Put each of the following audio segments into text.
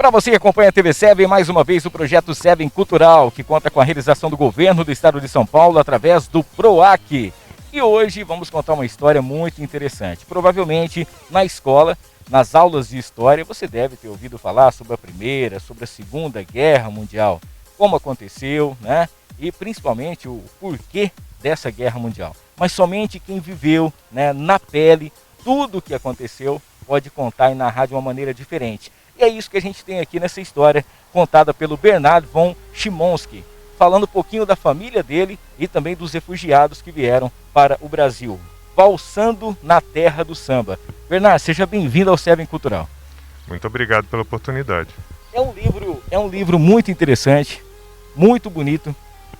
Para você que acompanha a TV Seven, mais uma vez o projeto Seven Cultural, que conta com a realização do governo do estado de São Paulo através do PROAC. E hoje vamos contar uma história muito interessante. Provavelmente na escola, nas aulas de história, você deve ter ouvido falar sobre a Primeira, sobre a Segunda Guerra Mundial, como aconteceu, né? E principalmente o porquê dessa guerra mundial. Mas somente quem viveu, né, na pele tudo o que aconteceu pode contar e narrar de uma maneira diferente. E é isso que a gente tem aqui nessa história, contada pelo Bernard von Chymonsky, falando um pouquinho da família dele e também dos refugiados que vieram para o Brasil, valsando na terra do samba. Bernard, seja bem-vindo ao Seven Cultural. Muito obrigado pela oportunidade. É um livro muito interessante, muito bonito,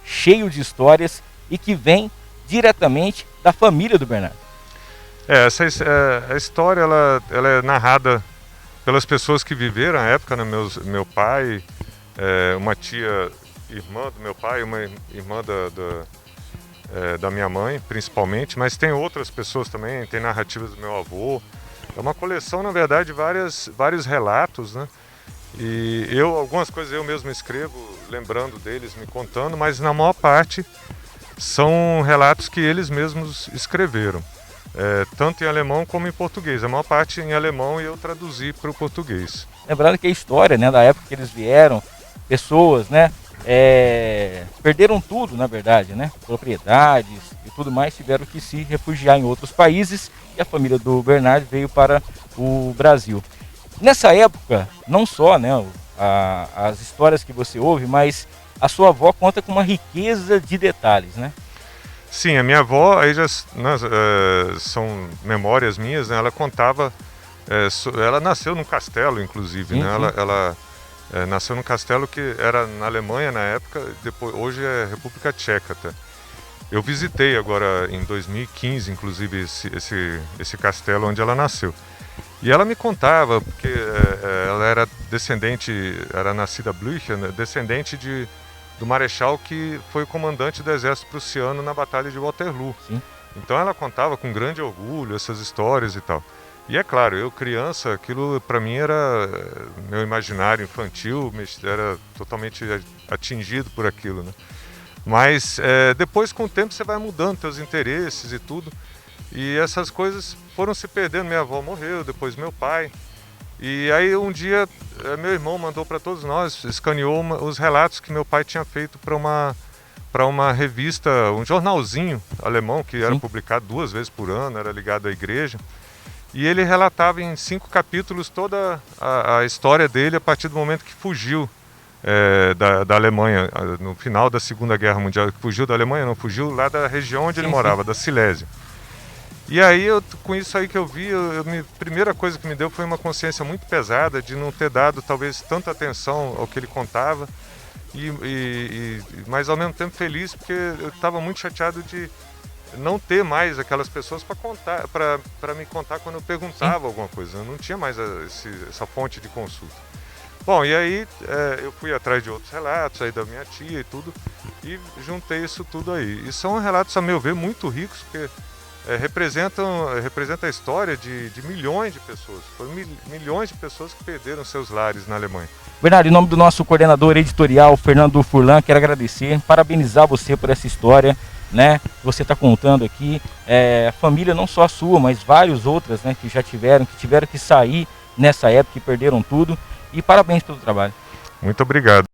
cheio de histórias e que vem diretamente da família do Bernard. A história ela é narrada pelas pessoas que viveram a época, né? Meu pai, uma tia irmã do meu pai, uma irmã da minha mãe, principalmente, mas tem outras pessoas também, tem narrativas do meu avô. É uma coleção, na verdade, de vários relatos, né? E algumas coisas eu mesmo escrevo, lembrando deles, me contando, mas na maior parte são relatos que eles mesmos escreveram. Tanto em alemão como em português. A maior parte em alemão e eu traduzi para o português. Lembrando que a história, né, da época que eles vieram, pessoas, né, perderam tudo, na verdade, né, propriedades e tudo mais, tiveram que se refugiar em outros países e a família do Bernard veio para o Brasil. Nessa época, não só, né, as histórias que você ouve, mas a sua avó conta com uma riqueza de detalhes, né? Sim, a minha avó, aí já são memórias minhas, né? Ela contava, ela nasceu num castelo, inclusive, sim, né? Sim. Ela nasceu num castelo que era na Alemanha na época, hoje é República Tcheca, tá? Eu visitei agora em 2015, inclusive, esse castelo onde ela nasceu. E ela me contava, porque ela era era nascida Blücher, né? Descendente do marechal que foi comandante do exército prussiano na Batalha de Waterloo. Sim. Então ela contava com grande orgulho essas histórias e tal. E é claro, eu criança, aquilo para mim era meu imaginário infantil, era totalmente atingido por aquilo, né? Mas depois com o tempo você vai mudando seus interesses e tudo. E essas coisas foram se perdendo. Minha avó morreu, depois meu pai. E aí um dia meu irmão mandou para todos nós, escaneou os relatos que meu pai tinha feito para uma revista, um jornalzinho alemão que era publicado 2 vezes por ano, era ligado à igreja. E ele relatava em 5 capítulos toda a história dele a partir do momento que fugiu da Alemanha, no final da Segunda Guerra Mundial. Fugiu da Alemanha, não, fugiu lá da região onde ele morava, da Silésia. E aí, com isso aí que eu vi, a primeira coisa que me deu foi uma consciência muito pesada de não ter dado talvez tanta atenção ao que ele contava, mas ao mesmo tempo feliz porque eu estava muito chateado de não ter mais aquelas pessoas para me contar quando eu perguntava alguma coisa. Eu não tinha mais essa fonte de consulta. Bom, e aí eu fui atrás de outros relatos aí da minha tia e tudo, e juntei isso tudo aí. E são relatos, a meu ver, muito ricos, porque representa a história de milhões de pessoas. Foram milhões de pessoas que perderam seus lares na Alemanha. Bernardo, em nome do nosso coordenador editorial, Fernando Furlan, quero agradecer, parabenizar você por essa história, né, que você está contando aqui. A família não só a sua, mas várias outras, né, que tiveram que sair nessa época e perderam tudo. E parabéns pelo trabalho. Muito obrigado.